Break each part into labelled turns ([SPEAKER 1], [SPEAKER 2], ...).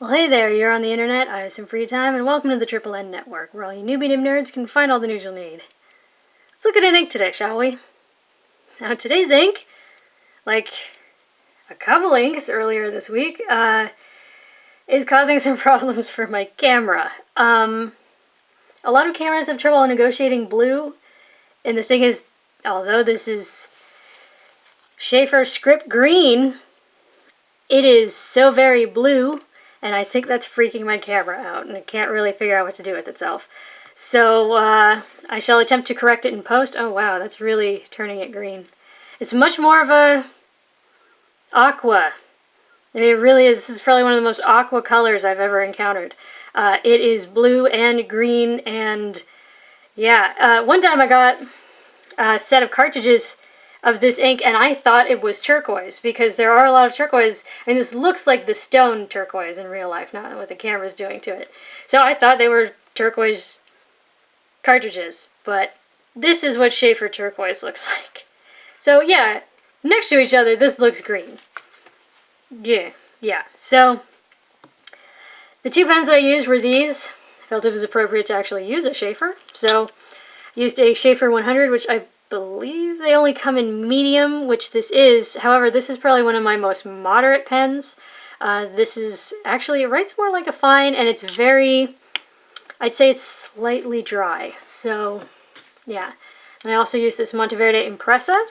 [SPEAKER 1] Well, hey there, you're on the internet, I have some free time, and welcome to the Triple N Network, where all you newbie nerds can find all the news you'll need. Let's look at an ink today, shall we? Now, today's ink, like a couple inks earlier this week, is causing some problems for my camera. A lot of cameras have trouble negotiating blue, and the thing is, although this is Sheaffer Skrip Green, it is so very blue, and I think that's freaking my camera out, and it can't really figure out what to do with itself. So I shall attempt to correct it in post. Oh wow, that's really turning it green. It's much more of a aqua. I mean, it really is. This is probably one of the most aqua colors I've ever encountered. It is blue and green, and yeah. One time I got a set of cartridges of this ink, and I thought it was turquoise, because there are a lot of turquoise, and this looks like the stone turquoise in real life, not what the camera's doing to it. So I thought they were turquoise cartridges, but this is what Sheaffer turquoise looks like. So yeah, next to each other, this looks green. Yeah. So the two pens that I used were these. I felt it was appropriate to actually use a Sheaffer, so I used a Sheaffer 100, which I believe they only come in medium, which this is. However, this is probably one of my most moderate pens. This is actually, it writes more like a fine, and it's very, I'd say it's slightly dry. So yeah. And I also use this MonteVerde Impressa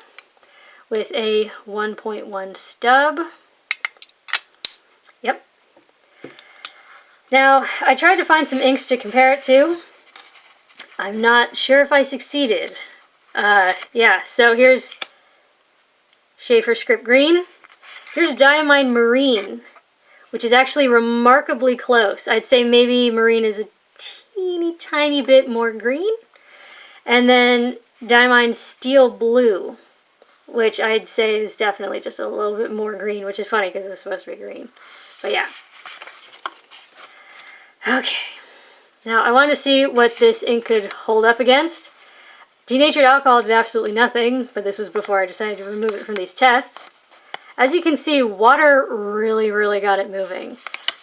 [SPEAKER 1] with a 1.1 stub. Yep. Now, I tried to find some inks to compare it to. I'm not sure if I succeeded. Yeah, so here's Sheaffer Skrip Green. Here's Diamine Marine, which is actually remarkably close. I'd say maybe Marine is a teeny tiny bit more green. And then Diamine Steel Blue, which I'd say is definitely just a little bit more green, which is funny because it's supposed to be green. But yeah. Okay. Now I wanted to see what this ink could hold up against. Denatured alcohol did absolutely nothing, but this was before I decided to remove it from these tests. As you can see, water really got it moving.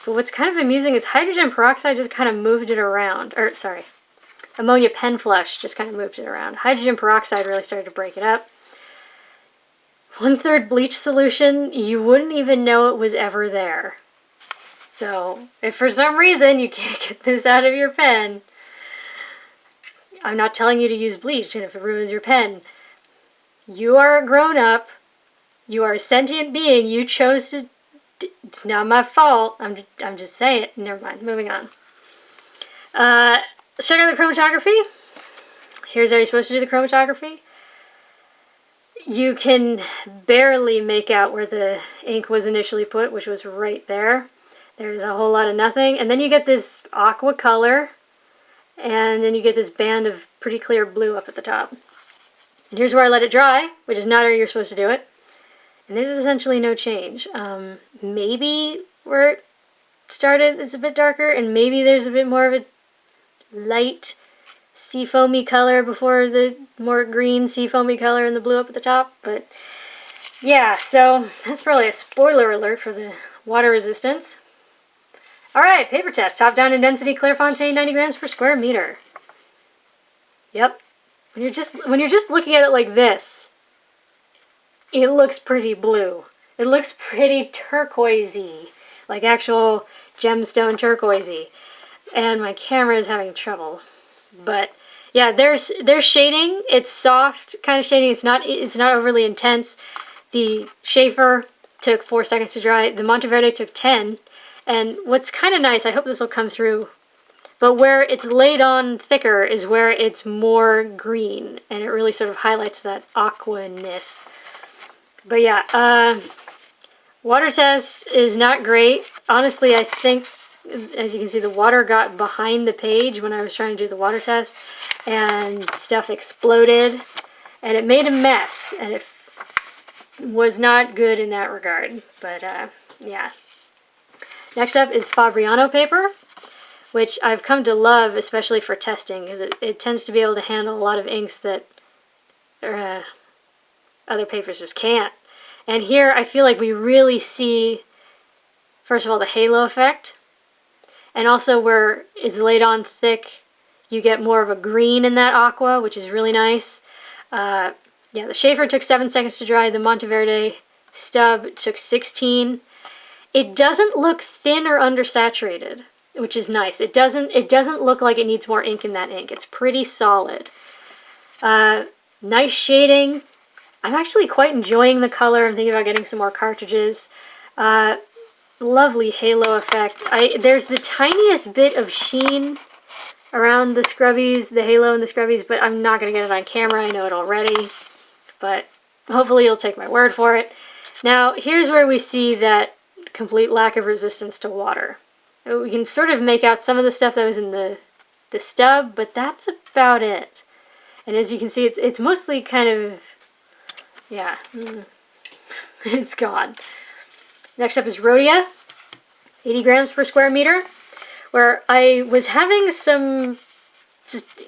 [SPEAKER 1] But what's kind of amusing is hydrogen peroxide just kind of moved it around. Or, sorry, ammonia pen flush just kind of moved it around. Hydrogen peroxide really started to break it up. 1/3 bleach solution, you wouldn't even know it was ever there. So, if for some reason you can't get this out of your pen, I'm not telling you to use bleach, and if it ruins your pen, you are a grown-up, you are a sentient being, you chose to, it's not my fault, I'm just saying it. Never mind, moving on. Let's check out the chromatography. Here's how you're supposed to do the chromatography. You can barely make out where the ink was initially put, which was right there. There's a whole lot of nothing, and then you get this aqua color, and then you get this band of pretty clear blue up at the top. And here's where I let it dry, which is not how you're supposed to do it. And there's essentially no change. Maybe where it started it's a bit darker, and maybe there's a bit more of a light seafoamy color before the more green seafoamy color and the blue up at the top. But yeah, so that's probably a spoiler alert for the water resistance. Alright, paper test. Top down in density, Clairefontaine, 90 grams per square meter. Yep. When you're just looking at it like this, it looks pretty blue. It looks pretty turquoisey, like actual gemstone turquoisey. And my camera is having trouble. But yeah, there's shading. It's soft kind of shading. It's not overly intense. The Sheaffer took 4 seconds to dry. The MonteVerde took 10. And what's kind of nice, I hope this will come through, but where it's laid on thicker is where it's more green, and it really sort of highlights that aqua-ness. But yeah, water test is not great. Honestly, I think, as you can see, the water got behind the page when I was trying to do the water test, and stuff exploded, and it made a mess, and it was not good in that regard. But yeah. Next up is Fabriano paper, which I've come to love, especially for testing, because it tends to be able to handle a lot of inks that other papers just can't. And here I feel like we really see, first of all, the halo effect. And also where it's laid on thick, you get more of a green in that aqua, which is really nice. Yeah, the Sheaffer took 7 seconds to dry. The MonteVerde Stub took 16. It doesn't look thin or undersaturated, which is nice. It doesn't look like it needs more ink in that ink. It's pretty solid. Nice shading. I'm actually quite enjoying the color. I'm thinking about getting some more cartridges. Lovely halo effect. There's the tiniest bit of sheen around the scrubbies, the halo and the scrubbies, but I'm not going to get it on camera. I know it already, but hopefully you'll take my word for it. Now, here's where we see that complete lack of resistance to water. We can sort of make out some of the stuff that was in the stub, but that's about it. And as you can see, it's mostly kind of, yeah, it's gone. Next up is Rhodia, 80 grams per square meter, where I was having some,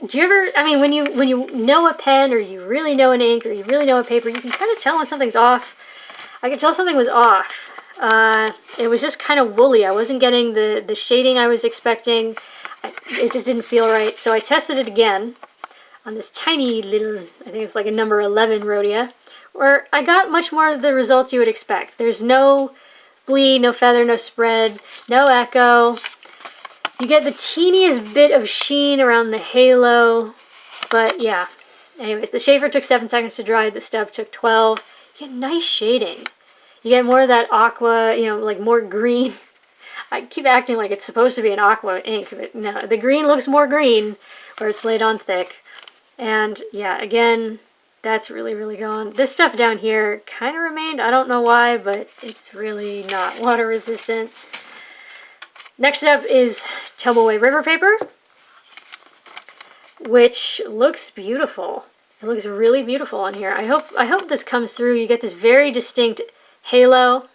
[SPEAKER 1] do you ever, I mean, when you know a pen, or you really know an ink, or you really know a paper, you can kind of tell when something's off. I could tell something was off. It was just kind of woolly. I wasn't getting the shading I was expecting. It just didn't feel right. So I tested it again on this tiny little, I think it's like a number 11 Rhodia, where I got much more of the results you would expect. There's no bleed, no feather, no spread, no echo. You get the teeniest bit of sheen around the halo, but yeah. Anyways, the Sheaffer took 7 seconds to dry, the Stub took 12. You get nice shading. You get more of that aqua, you know, like more green. I keep acting like it's supposed to be an aqua ink, but no, the green looks more green where it's laid on thick. And yeah, again, that's really, really gone. This stuff down here kind of remained. I don't know why, but it's really not water resistant. Next up is Tomoe River paper, which looks beautiful. It looks really beautiful on here. I hope this comes through. You get this very distinct halo.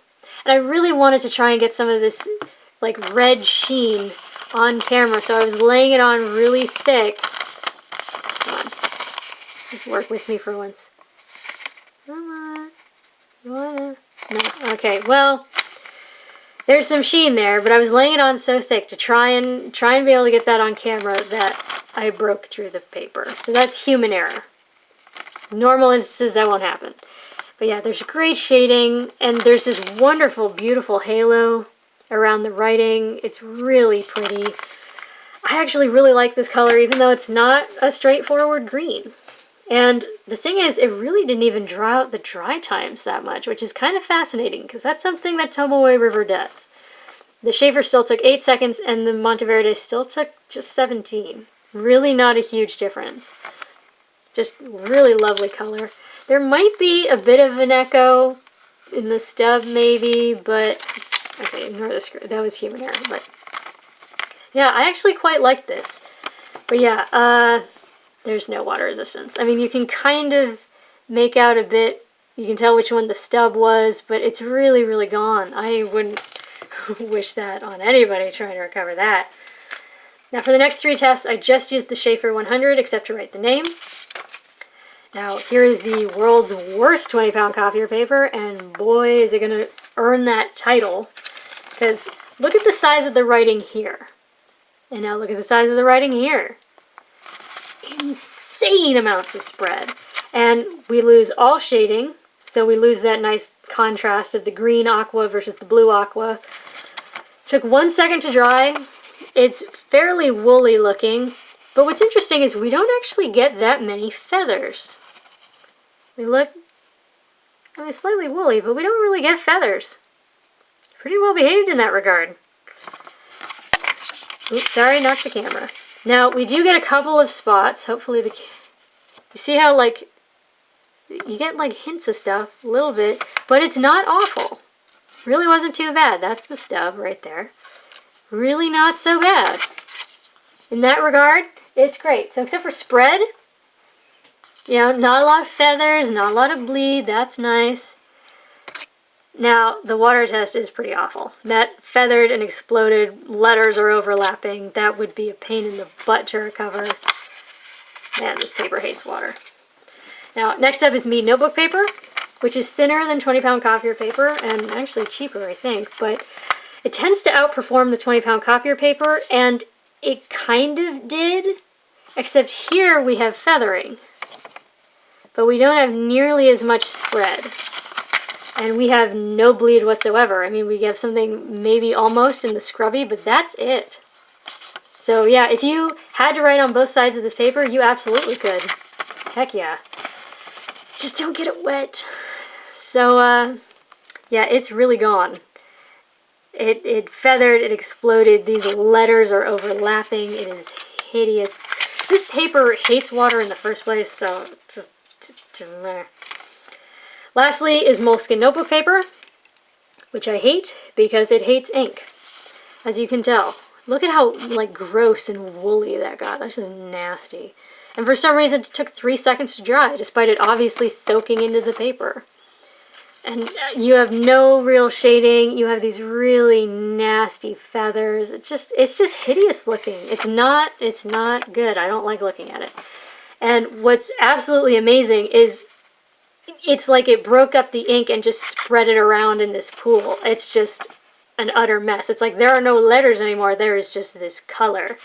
[SPEAKER 1] And I really wanted to try and get some of this like red sheen on camera, so I was laying it on really thick. Come on. Just work with me for once. Come on. You wanna? No. Okay, well, there's some sheen there, but I was laying it on so thick to try and be able to get that on camera that I broke through the paper. So that's human error. Normal instances, that won't happen. But yeah, there's great shading, and there's this wonderful, beautiful halo around the writing. It's really pretty. I actually really like this color, even though it's not a straightforward green. And the thing is, it really didn't even draw out the dry times that much, which is kind of fascinating, because that's something that Tomoe River does. The Sheaffer still took 8 seconds, and the MonteVerde still took just 17. Really not a huge difference. Just really lovely color. There might be a bit of an echo in the Stub, maybe, but okay, ignore the script. That was human error, but yeah, I actually quite like this. But yeah, there's no water resistance. I mean, you can kind of make out a bit. You can tell which one the Stub was, but it's really, really gone. I wouldn't wish that on anybody trying to recover that. Now for the next 3 tests, I just used the Sheaffer 100, except to write the name. Now, here is the world's worst 20-pound copier paper, and boy, is it going to earn that title. Because look at the size of the writing here. And now look at the size of the writing here. Insane amounts of spread. And we lose all shading, so we lose that nice contrast of the green aqua versus the blue aqua. Took 1 second to dry. It's fairly woolly looking. But what's interesting is we don't actually get that many feathers. We look, I mean, slightly woolly, but we don't really get feathers. Pretty well behaved in that regard. Oops, sorry, knocked the camera. Now, we do get a couple of spots. Hopefully you see how, like, you get, like, hints of stuff, a little bit, but it's not awful. Really wasn't too bad. That's the Stub right there. Really not so bad. In that regard, it's great. So except for spread, you know, not a lot of feathers, not a lot of bleed. That's nice. Now, the water test is pretty awful. That feathered and exploded letters are overlapping. That would be a pain in the butt to recover. Man, this paper hates water. Now, next up is Mead Notebook Paper, which is thinner than 20-pound copier paper and actually cheaper, I think. But It tends to outperform the 20-pound copier paper, and it kind of did, except here we have feathering. But we don't have nearly as much spread. And we have no bleed whatsoever. I mean, we have something maybe almost in the scrubby, but that's it. So yeah, if you had to write on both sides of this paper, you absolutely could. Heck yeah. Just don't get it wet. So yeah, it's really gone. It feathered, it exploded, these letters are overlapping, it is hideous. This paper hates water in the first place, so just meh. Lastly is Moleskine Notebook Paper, which I hate because it hates ink, as you can tell. Look at how like gross and woolly that got. That's just nasty. And for some reason it took 3 seconds to dry, despite it obviously soaking into the paper. And you have no real shading. You have these really nasty feathers. It's just hideous looking. It's not good. I don't like looking at it. And what's absolutely amazing is it's like it broke up the ink and just spread it around in this pool. It's just an utter mess. It's like there are no letters anymore. There is just this color.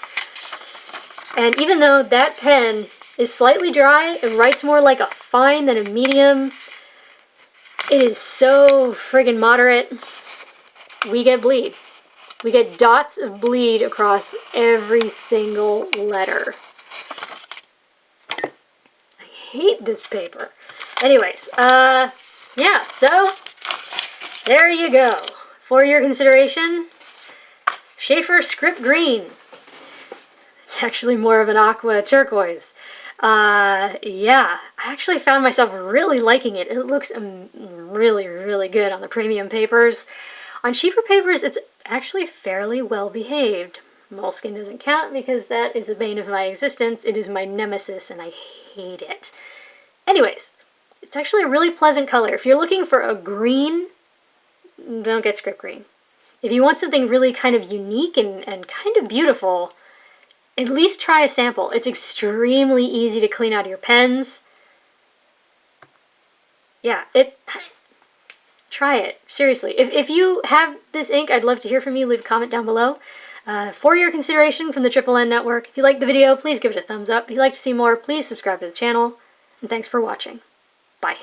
[SPEAKER 1] And even though that pen is slightly dry, it writes more like a fine than a medium. It is so friggin' moderate. We get bleed. We get dots of bleed across every single letter. I hate this paper. Anyways, yeah, so there you go. For your consideration, Sheaffer Skrip Green. It's actually more of an aqua turquoise. Yeah, I actually found myself really liking it. It looks really, really good on the premium papers. On cheaper papers, it's actually fairly well behaved. Moleskine doesn't count because that is the bane of my existence. It is my nemesis and I hate it. Anyways, it's actually a really pleasant color. If you're looking for a green, don't get Skrip Green. If you want something really kind of unique and kind of beautiful, at least try a sample. It's extremely easy to clean out of your pens. Yeah, try it. Seriously. If you have this ink, I'd love to hear from you. Leave a comment down below. For your consideration from the Triple N Network, if you liked the video, please give it a thumbs up. If you'd like to see more, please subscribe to the channel. And thanks for watching. Bye.